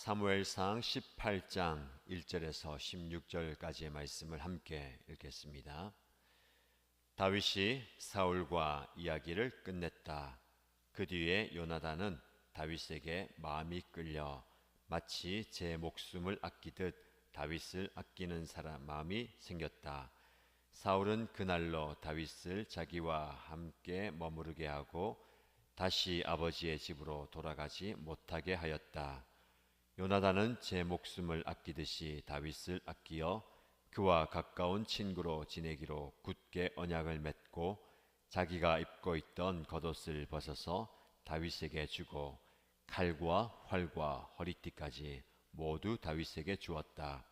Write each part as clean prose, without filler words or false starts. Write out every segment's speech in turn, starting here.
사무엘상 18장 1절에서 16절까지의 말씀을 함께 읽겠습니다. 다윗이 사울과 이야기를 끝냈다. 그 뒤에 요나단은 다윗에게 마음이 끌려 마치 제 목숨을 아끼듯 다윗을 아끼는 사람 마음이 생겼다. 사울은 그날로 다윗을 자기와 함께 머무르게 하고 다시 아버지의 집으로 돌아가지 못하게 하였다. 요나단은 제 목숨을 아끼듯이 다윗을 아끼어 그와 가까운 친구로 지내기로 굳게 언약을 맺고 자기가 입고 있던 겉옷을 벗어서 다윗에게 주고 칼과 활과 허리띠까지 모두 다윗에게 주었다.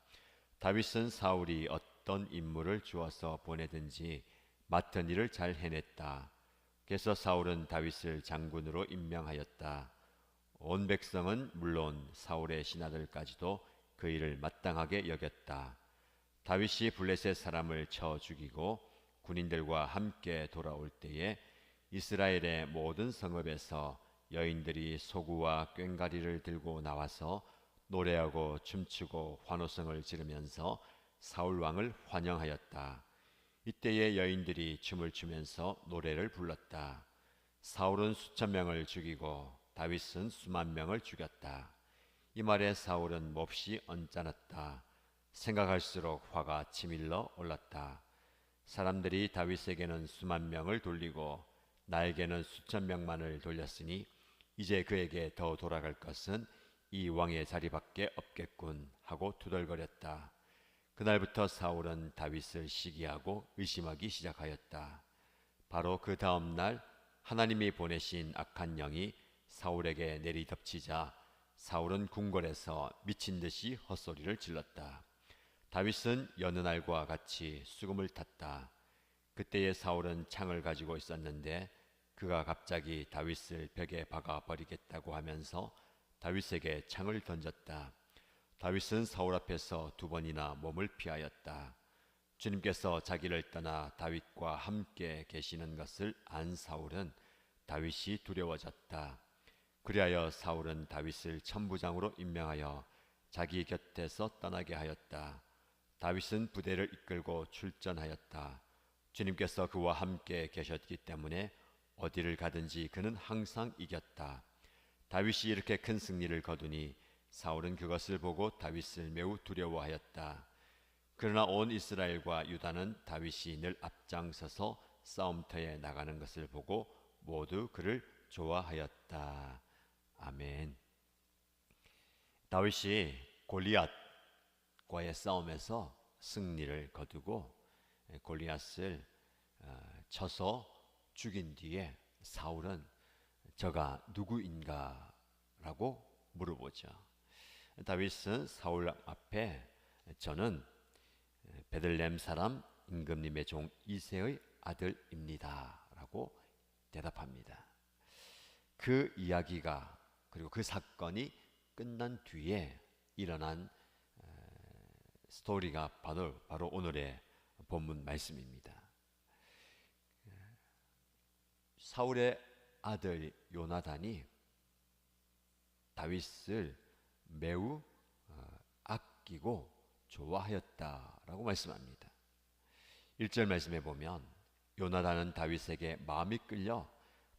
다윗은 사울이 어떤 임무를 주어서 보내든지 맡은 일을 잘 해냈다. 그래서 사울은 다윗을 장군으로 임명하였다. 온 백성은 물론 사울의 신하들까지도 그 일을 마땅하게 여겼다. 다윗이 블레셋 사람을 쳐 죽이고 군인들과 함께 돌아올 때에 이스라엘의 모든 성읍에서 여인들이 소구와 꽹과리를 들고 나와서 노래하고 춤추고 환호성을 지르면서 사울 왕을 환영하였다. 이때의 여인들이 춤을 추면서 노래를 불렀다. 사울은 수천 명을 죽이고 다윗은 수만 명을 죽였다. 이 말에 사울은 몹시 언짢았다. 생각할수록 화가 치밀러 올랐다. 사람들이 다윗에게는 수만 명을 돌리고 나에게는 수천 명만을 돌렸으니 이제 그에게 더 돌아갈 것은 이 왕의 자리밖에 없겠군 하고 투덜거렸다. 그날부터 사울은 다윗을 시기하고 의심하기 시작하였다. 바로 그 다음 날 하나님이 보내신 악한 영이 사울에게 내리덮치자 사울은 궁궐에서 미친 듯이 헛소리를 질렀다. 다윗은 여느 날과 같이 수금을 탔다. 그때의 사울은 창을 가지고 있었는데 그가 갑자기 다윗을 벽에 박아 버리겠다고 하면서 다윗에게 창을 던졌다. 다윗은 사울 앞에서 두 번이나 몸을 피하였다. 주님께서 자기를 떠나 다윗과 함께 계시는 것을 안 사울은 다윗이 두려워졌다. 그리하여 사울은 다윗을 천부장으로 임명하여 자기 곁에서 떠나게 하였다. 다윗은 부대를 이끌고 출전하였다. 주님께서 그와 함께 계셨기 때문에 어디를 가든지 그는 항상 이겼다. 다윗이 이렇게 큰 승리를 거두니 사울은 그것을 보고 다윗을 매우 두려워하였다. 그러나 온 이스라엘과 유다는 다윗이 늘 앞장서서 싸움터에 나가는 것을 보고 모두 그를 좋아하였다. 아멘. 다윗이 골리앗과의 싸움에서 승리를 거두고 골리앗을 쳐서 죽인 뒤에 사울은 저가 누구인가 라고 물어보죠. 다윗은 사울 앞에 저는 베들레헴 사람 임금님의 종 이새의 아들입니다 라고 대답합니다. 그 이야기가 그리고 그 사건이 끝난 뒤에 일어난 스토리가 바로 오늘의 본문 말씀입니다. 사울의 아들 요나단이 다윗을 매우 아끼고 좋아하였다라고 말씀합니다. 1절 말씀에 보면 요나단은 다윗에게 마음이 끌려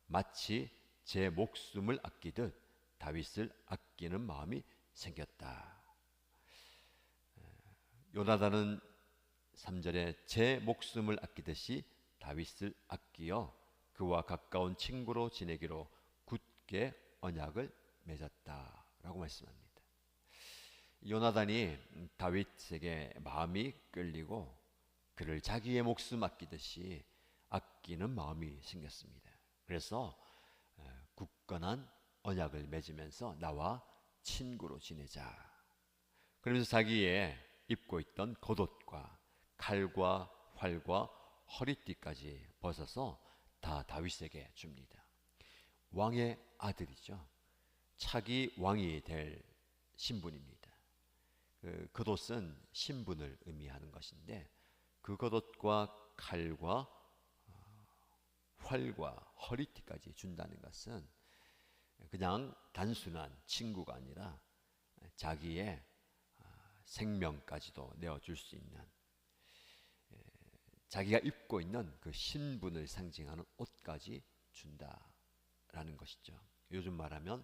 마치 제 목숨을 아끼듯 다윗을 아끼는 마음이 생겼다. 요나단은 3절에 제 목숨을 아끼듯이 다윗을 아끼어 그와 가까운 친구로 지내기로 굳게 언약을 맺었다라고 말씀합니다. 요나단이 다윗에게 마음이 끌리고 그를 자기의 목숨 아끼듯이 아끼는 마음이 생겼습니다. 그래서 굳건한 언약을 맺으면서 나와 친구로 지내자. 그러면서 자기의 입고 있던 겉옷과 칼과 활과 허리띠까지 벗어서 다 다윗에게 줍니다. 왕의 아들이죠. 차기 왕이 될 신분입니다. 그 겉옷은 신분을 의미하는 것인데 그 겉옷과 칼과 활과 허리띠까지 준다는 것은 그냥 단순한 친구가 아니라 자기의 생명까지도 내어줄 수 있는, 자기가 입고 있는 그 신분을 상징하는 옷까지 준다라는 것이죠. 요즘 말하면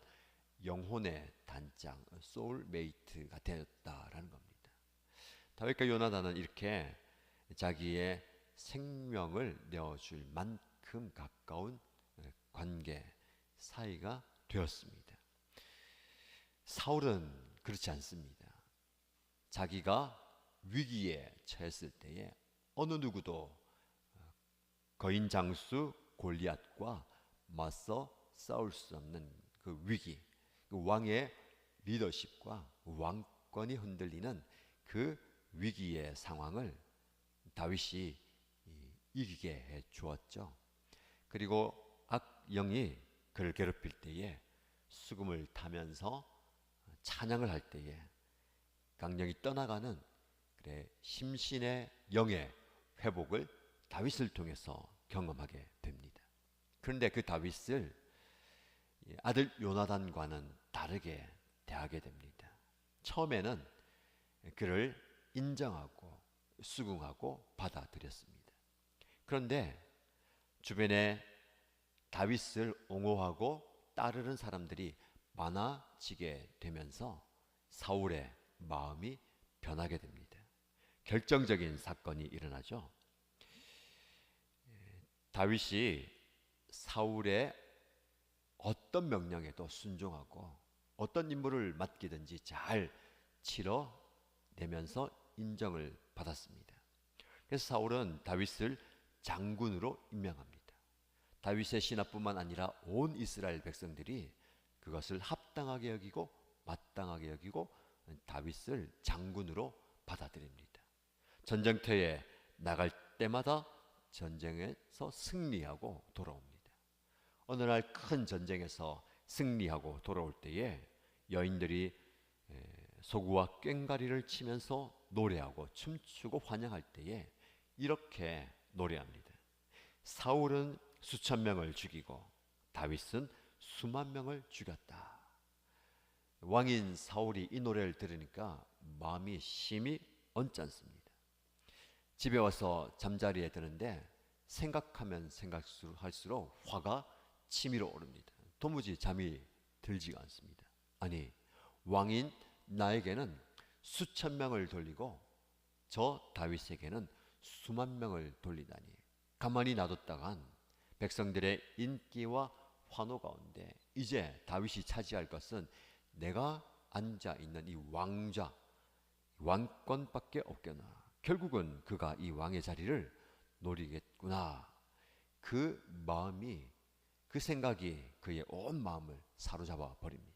영혼의 단장, 소울메이트가 되었다라는 겁니다. 다윗과 요나단은 이렇게 자기의 생명을 내어줄 만큼 가까운 관계, 사이가 되었습니다. 사울은 그렇지 않습니다. 자기가 위기에 처했을 때에 어느 누구도 거인 장수 골리앗과 맞서 싸울 수 없는 그 위기, 그 왕의 리더십과 왕권이 흔들리는 그 위기의 상황을 다윗이 이기게 해 주었죠. 그리고 악영이 그를 괴롭힐 때에 수금을 타면서 찬양을 할 때에 강령이 떠나가는 심신의 영의 회복을 다윗을 통해서 경험하게 됩니다. 그런데 그 다윗을 아들 요나단과는 다르게 대하게 됩니다. 처음에는 그를 인정하고 수긍하고 받아들였습니다. 그런데 주변에 다윗을 옹호하고 따르는 사람들이 많아지게 되면서 사울의 마음이 변하게 됩니다. 결정적인 사건이 일어나죠. 다윗이 사울의 어떤 명령에도 순종하고 어떤 임무를 맡기든지 잘 치러내면서 인정을 받았습니다. 그래서 사울은 다윗을 장군으로 임명합니다. 다윗의 신하뿐만 아니라 온 이스라엘 백성들이 그것을 합당하게 여기고 마땅하게 여기고 다윗을 장군으로 받아들입니다. 전쟁터에 나갈 때마다 전쟁에서 승리하고 돌아옵니다. 어느 날 큰 전쟁에서 승리하고 돌아올 때에 여인들이 소구와 꽹과리를 치면서 노래하고 춤추고 환영할 때에 이렇게 노래합니다. 사울은 수천 명을 죽이고 다윗은 수만 명을 죽였다. 왕인 사울이 이 노래를 들으니까 마음이 심히 언짢습니다. 집에 와서 잠자리에 드는데 생각하면 생각할수록 화가 치밀어 오릅니다. 도무지 잠이 들지가 않습니다. 아니, 왕인 나에게는 수천 명을 돌리고 저 다윗에게는 수만 명을 돌리다니, 가만히 놔뒀다간 백성들의 인기와 환호 가운데 이제 다윗이 차지할 것은 내가 앉아 있는 이 왕좌, 왕권밖에 없겠나. 결국은 그가 이 왕의 자리를 노리겠구나. 그 마음이, 그 생각이 그의 온 마음을 사로잡아 버립니다.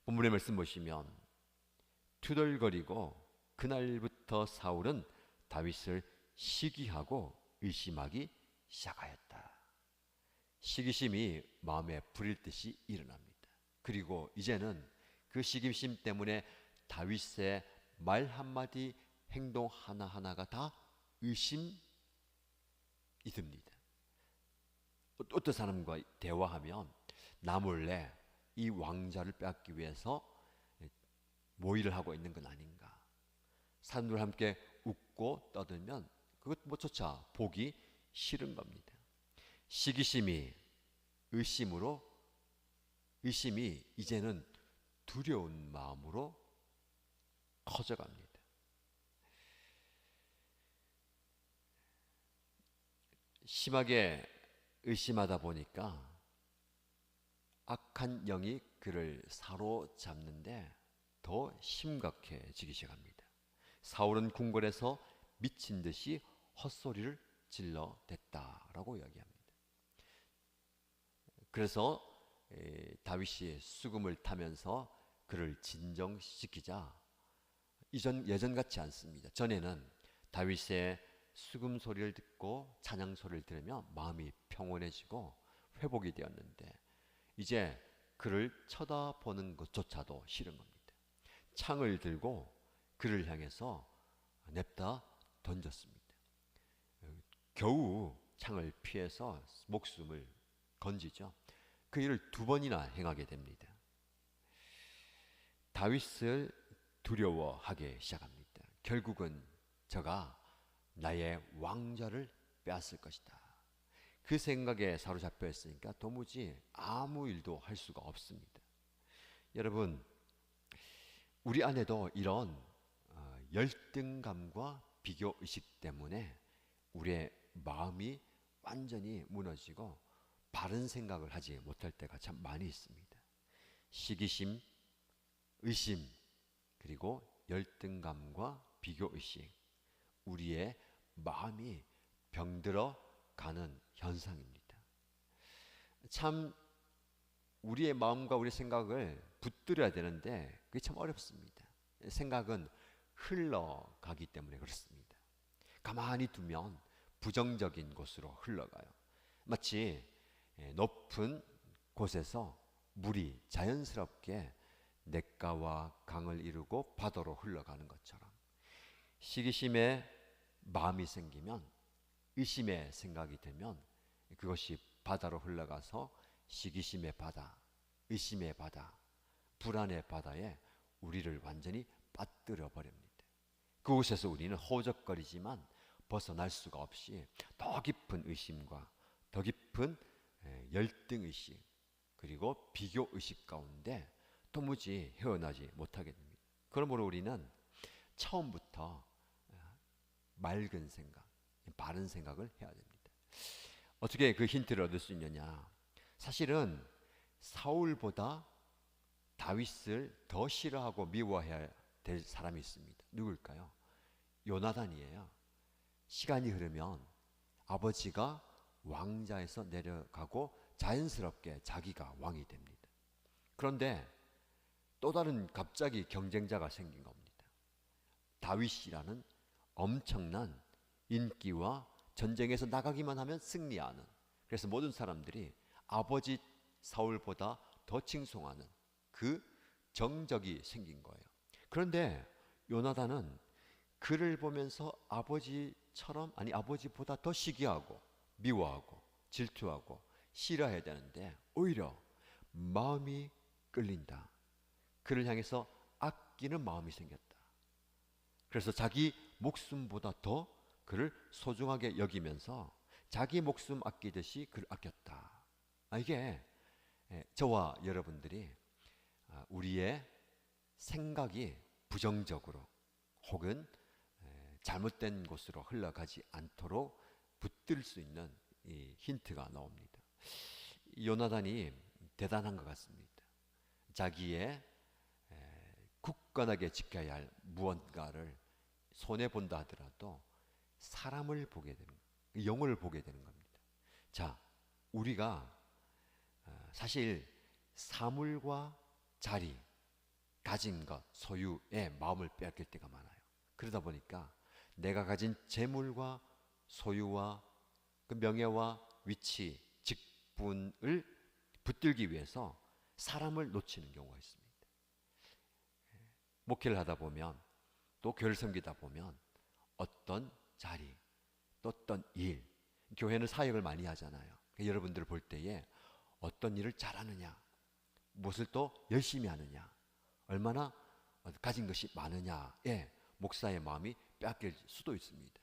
본문의 말씀 보시면 투덜거리고 그날부터 사울은 다윗을 시기하고 의심하기 시작하였다. 시기심이 마음에 불일 듯이 일어납니다. 그리고 이제는 그 시기심 때문에 다윗의 말 한마디, 행동 하나하나가 다 의심이 듭니다. 어떤 사람과 대화하면 나 몰래 이 왕자를 빼앗기 위해서 모의를 하고 있는 건 아닌가. 사람들과 함께 웃고 떠들면 그것조차 보기 싫은 겁니다. 시기심이 의심이 이제는 두려운 마음으로 커져갑니다. 심하게 의심하다 보니까 악한 영이 그를 사로잡는데 더 심각해지기 시작합니다. 사울은 궁궐에서 미친 듯이 헛소리를 질러댔다라고 이야기합니다. 그래서 다윗이 수금을 타면서 그를 진정시키자 예전 같지 않습니다. 전에는 다윗의 수금 소리를 듣고 찬양 소리를 들으면 마음이 평온해지고 회복이 되었는데 이제 그를 쳐다보는 것조차도 싫은 겁니다. 창을 들고 그를 향해서 냅다 던졌습니다. 겨우 창을 피해서 목숨을 건지죠. 그 일을 두 번이나 행하게 됩니다. 다윗을 두려워하기 시작합니다. 결국은 저가 나의 왕좌를 빼앗을 것이다. 그 생각에 사로잡혀 있으니까 도무지 아무 일도 할 수가 없습니다. 여러분, 우리 안에도 이런 열등감과 비교의식 때문에 우리의 마음이 완전히 무너지고 바른 생각을 하지 못할 때가 참 많이 있습니다. 시기심, 의심, 그리고 열등감과 비교의식, 우리의 마음이 병들어 가는 현상입니다. 참 우리의 마음과 우리의 생각을 붙들어야 되는데 그게 참 어렵습니다. 생각은 흘러가기 때문에 그렇습니다. 가만히 두면 부정적인 곳으로 흘러가요. 마치 높은 곳에서 물이 자연스럽게 냇가와 강을 이루고 바다로 흘러가는 것처럼 시기심에 마음이 생기면, 의심의 생각이 되면 그것이 바다로 흘러가서 시기심의 바다, 의심의 바다, 불안의 바다에 우리를 완전히 빠뜨려 버립니다. 그곳에서 우리는 허우적거리지만 벗어날 수가 없이 더 깊은 의심과 더 깊은 열등의식, 그리고 비교의식 가운데 도무지 헤어나지 못하게 됩니다. 그러므로 우리는 처음부터 맑은 생각, 바른 생각을 해야 됩니다. 어떻게 그 힌트를 얻을 수 있느냐? 사실은 사울보다 다윗을 더 싫어하고 미워해야 될 사람이 있습니다. 누굴까요? 요나단이에요. 시간이 흐르면 아버지가 왕자에서 내려가고 자연스럽게 자기가 왕이 됩니다. 그런데 또 다른 갑자기 경쟁자가 생긴 겁니다. 다윗이라는 엄청난 인기와 전쟁에서 나가기만 하면 승리하는, 그래서 모든 사람들이 아버지 사울보다 더 칭송하는 그 정적이 생긴 거예요. 그런데 요나단은 그를 보면서 아버지처럼, 아니 아버지보다 더 시기하고 미워하고 질투하고 싫어해야 되는데 오히려 마음이 끌린다. 그를 향해서 아끼는 마음이 생겼다. 그래서 자기 목숨보다 더 그를 소중하게 여기면서 자기 목숨 아끼듯이 그를 아꼈다. 이게 저와 여러분들이 우리의 생각이 부정적으로 혹은 잘못된 곳으로 흘러가지 않도록 붙들 수 있는 이 힌트가 나옵니다. 요나단이 대단한 것 같습니다. 자기의 굳건하게 지켜야 할 무언가를 손해본다 하더라도 사람을 보게 되는 거예요. 영을 보게 되는 겁니다. 자, 우리가 사실 사물과 자리, 가진 것, 소유에 마음을 빼앗길 때가 많아요. 그러다 보니까 내가 가진 재물과 소유와 그 명예와 위치, 직분을 붙들기 위해서 사람을 놓치는 경우가 있습니다. 목회를 하다 보면 또 교회를 섬기다 보면 어떤 자리, 또 어떤 일, 교회는 사역을 많이 하잖아요. 여러분들을 볼 때에 어떤 일을 잘하느냐, 무엇을 또 열심히 하느냐, 얼마나 가진 것이 많으냐에 목사의 마음이 빼앗길 수도 있습니다.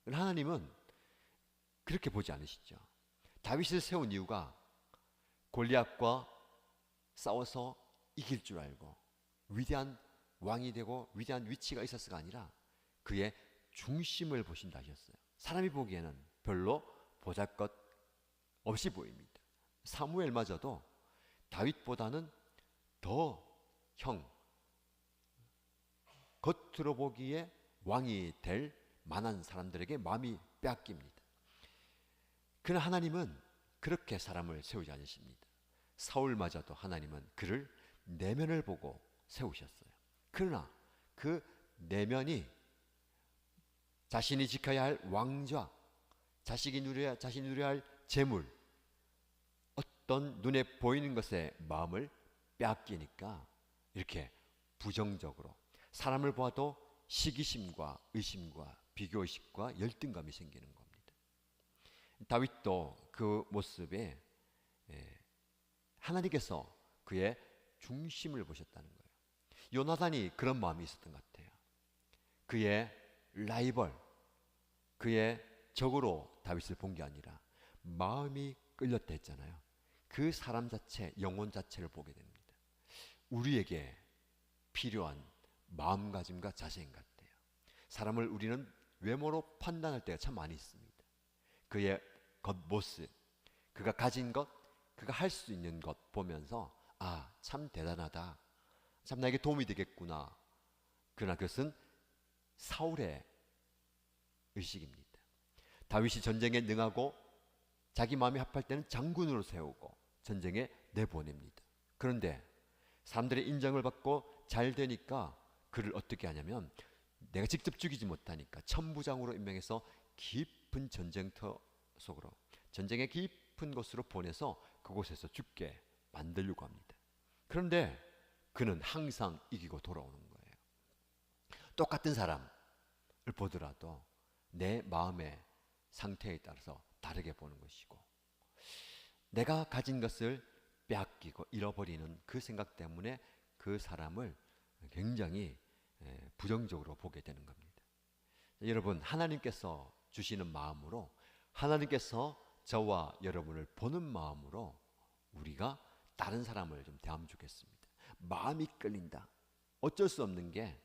하나님은 그렇게 보지 않으시죠. 다윗을 세운 이유가 골리앗과 싸워서 이길 줄 알고 위대한 왕이 되고 위대한 위치가 있었어가 아니라 그의 중심을 보신다 하셨어요. 사람이 보기에는 별로 보잘것 없이 보입니다. 사무엘마저도 다윗보다는 더 겉으로 보기에 왕이 될 만한 사람들에게 마음이 빼앗깁니다. 그러나 하나님은 그렇게 사람을 세우지 않으십니다. 사울마저도 하나님은 그를 내면을 보고 세우셨어요. 그러나 그 내면이 자신이 지켜야 할 왕좌, 자신이 누려야 할 재물, 어떤 눈에 보이는 것에 마음을 빼앗기니까 이렇게 부정적으로 사람을 보아도 시기심과 의심과 비교의식과 열등감이 생기는 겁니다. 다윗도 그 모습에 하나님께서 그의 중심을 보셨다는 거예요. 요나단이 그런 마음이 있었던 것 같아요. 그의 라이벌, 그의 적으로 다윗을 본 게 아니라 마음이 끌렸다 했잖아요. 그 사람 자체, 영혼 자체를 보게 됩니다. 우리에게 필요한 마음가짐과 자세인 것 같아요. 사람을 우리는 외모로 판단할 때가 참 많이 있습니다. 그의 겉모습, 그가 가진 것, 그가 할 수 있는 것 보면서 아, 참 대단하다, 참 나에게 도움이 되겠구나. 그러나 그것은 사울의 의식입니다. 다윗이 전쟁에 능하고 자기 마음이 합할 때는 장군으로 세우고 전쟁에 내보냅니다. 그런데 사람들의 인정을 받고 잘 되니까 그를 어떻게 하냐면 내가 직접 죽이지 못하니까 천부장으로 임명해서 깊은 전쟁터 속으로, 전쟁의 깊은 곳으로 보내서 그곳에서 죽게 만들려고 합니다. 그런데 그는 항상 이기고 돌아오는 거예요. 똑같은 사람을 보더라도 내 마음의 상태에 따라서 다르게 보는 것이고, 내가 가진 것을 빼앗기고 잃어버리는 그 생각 때문에 그 사람을 굉장히 부정적으로 보게 되는 겁니다. 여러분, 하나님께서 주시는 마음으로, 하나님께서 저와 여러분을 보는 마음으로 우리가 다른 사람을 좀 대하면 좋겠습니다. 마음이 끌린다. 어쩔 수 없는 게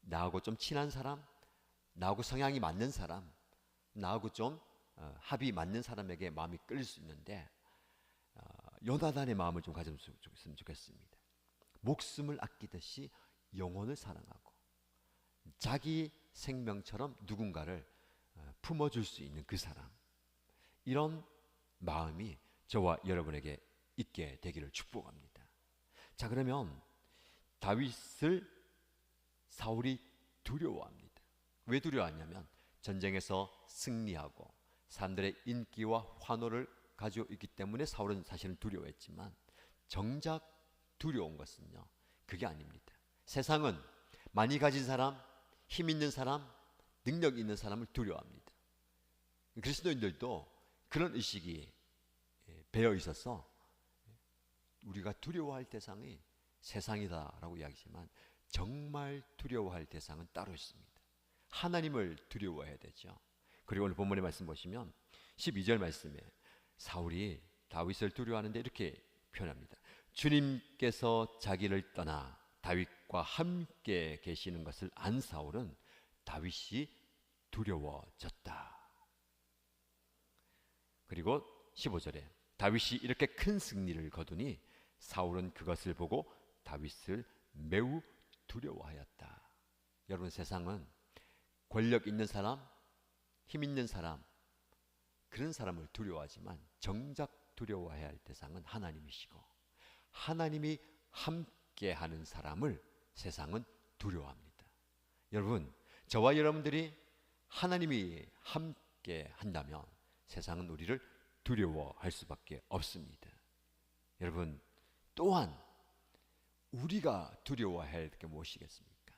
나하고 좀 친한 사람, 나하고 성향이 맞는 사람, 나하고 좀 합이 맞는 사람에게 마음이 끌릴 수 있는데 요나단의 마음을 좀 가졌으면 좋겠습니다. 목숨을 아끼듯이 영혼을 사랑하고 자기 생명처럼 누군가를 품어줄 수 있는 그 사람, 이런 마음이 저와 여러분에게 있게 되기를 축복합니다. 자, 그러면 다윗을 사울이 두려워합니다. 왜 두려워하냐면 전쟁에서 승리하고 사람들의 인기와 환호를 가지고 있기 때문에 사울은 사실은 두려워했지만, 정작 두려운 것은요, 그게 아닙니다. 세상은 많이 가진 사람, 힘 있는 사람, 능력 있는 사람을 두려워합니다. 그리스도인들도 그런 의식이 배어 있어서 우리가 두려워할 대상이 세상이다라고 이야기하지만 정말 두려워할 대상은 따로 있습니다. 하나님을 두려워해야 되죠. 그리고 오늘 본문의 말씀 보시면 12절 말씀에 사울이 다윗을 두려워하는데 이렇게 표현합니다. 주님께서 자기를 떠나 다윗과 함께 계시는 것을 안 사울은 다윗이 두려워졌다. 그리고 15절에 다윗이 이렇게 큰 승리를 거두니 사울은 그것을 보고 다윗을 매우 두려워하였다. 여러분, 세상은 권력 있는 사람, 힘 있는 사람, 그런 사람을 두려워하지만 정작 두려워해야 할 대상은 하나님이시고, 하나님이 함께하는 사람을 세상은 두려워합니다. 여러분, 저와 여러분들이 하나님이 함께 한다면 세상은 우리를 두려워할 수밖에 없습니다. 여러분, 또한 우리가 두려워해야 할 게 무엇이겠습니까?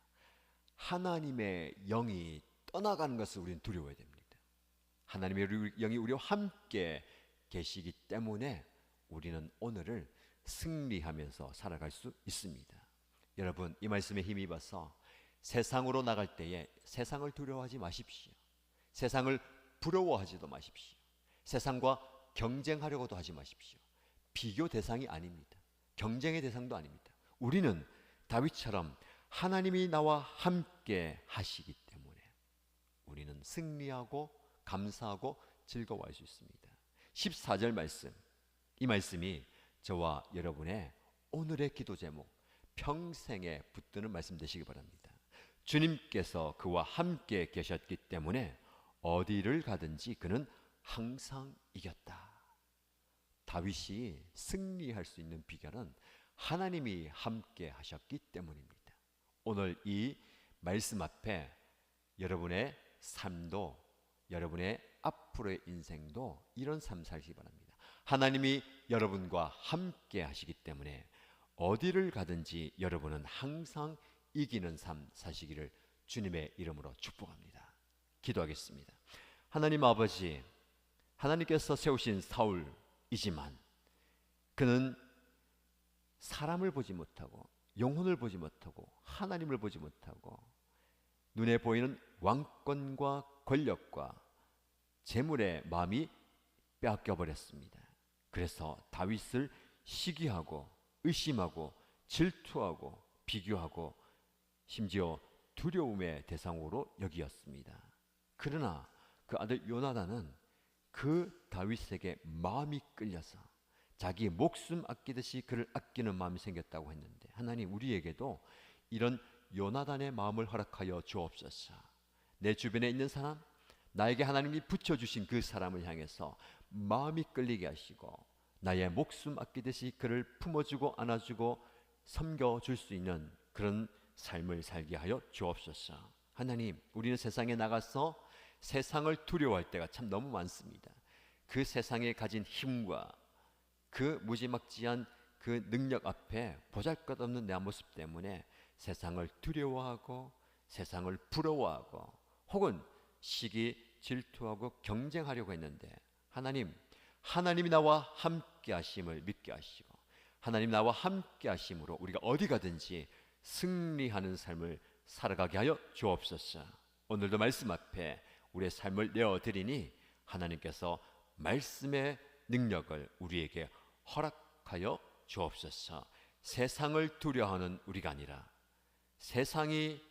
하나님의 영이 떠나가는 것을 우리는 두려워해야 됩니다. 하나님의 영이 우리와 함께 계시기 때문에 우리는 오늘을 승리하면서 살아갈 수 있습니다. 여러분, 이 말씀에 힘입어서 세상으로 나갈 때에 세상을 두려워하지 마십시오. 세상을 부러워하지도 마십시오. 세상과 경쟁하려고도 하지 마십시오. 비교 대상이 아닙니다. 경쟁의 대상도 아닙니다. 우리는 다윗처럼 하나님이 나와 함께 하시기 때문에 우리는 승리하고 감사하고 즐거워할 수 있습니다. 14절 말씀, 이 말씀이 저와 여러분의 오늘의 기도 제목, 평생에 붙드는 말씀 되시기 바랍니다. 주님께서 그와 함께 계셨기 때문에 어디를 가든지 그는 항상 이겼다. 다윗이 승리할 수 있는 비결은 하나님이 함께 하셨기 때문입니다. 오늘 이 말씀 앞에 여러분의 삶도, 여러분의 앞으로의 인생도 이런 삶 살기 바랍니다. 하나님이 여러분과 함께 하시기 때문에 어디를 가든지 여러분은 항상 이기는 삶 사시기를 주님의 이름으로 축복합니다. 기도하겠습니다. 하나님 아버지, 하나님께서 세우신 사울이지만 그는 사람을 보지 못하고 영혼을 보지 못하고 하나님을 보지 못하고 눈에 보이는 왕권과 권력과 재물의 마음이 빼앗겨 버렸습니다. 그래서 다윗을 시기하고 의심하고 질투하고 비교하고 심지어 두려움의 대상으로 여기었습니다. 그러나 그 아들 요나단은 그 다윗에게 마음이 끌려서 자기 목숨 아끼듯이 그를 아끼는 마음이 생겼다고 했는데, 하나님 우리에게도 이런 요나단의 마음을 허락하여 주옵소서. 내 주변에 있는 사람, 나에게 하나님이 붙여주신 그 사람을 향해서 마음이 끌리게 하시고 나의 목숨 아끼듯이 그를 품어주고 안아주고 섬겨줄 수 있는 그런 삶을 살게 하여 주옵소서. 하나님, 우리는 세상에 나가서 세상을 두려워할 때가 참 너무 많습니다. 그 세상에 가진 힘과 그 무지막지한 그 능력 앞에 보잘것없는 내 모습 때문에 세상을 두려워하고 세상을 부러워하고 혹은 시기 질투하고 경쟁하려고 했는데, 하나님, 하나님이 나와 함께 하심을 믿게 하시고 하나님 나와 함께 하심으로 우리가 어디 가든지 승리하는 삶을 살아가게 하여 주옵소서. 오늘도 말씀 앞에 우리의 삶을 내어드리니 하나님께서 말씀의 능력을 우리에게 허락하여 주옵소서. 세상을 두려워하는 우리가 아니라 세상이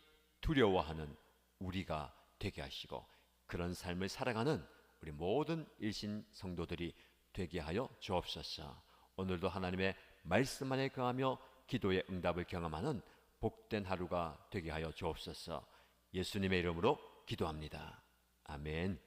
두려워하는 우리가 되게 하시고 그런 삶을 살아가는 우리 모든 일신 성도들이 되게 하여 주옵소서. 오늘도 하나님의 말씀 안에 거하며 기도의 응답을 경험하는 복된 하루가 되게 하여 주옵소서. 예수님의 이름으로 기도합니다. 아멘.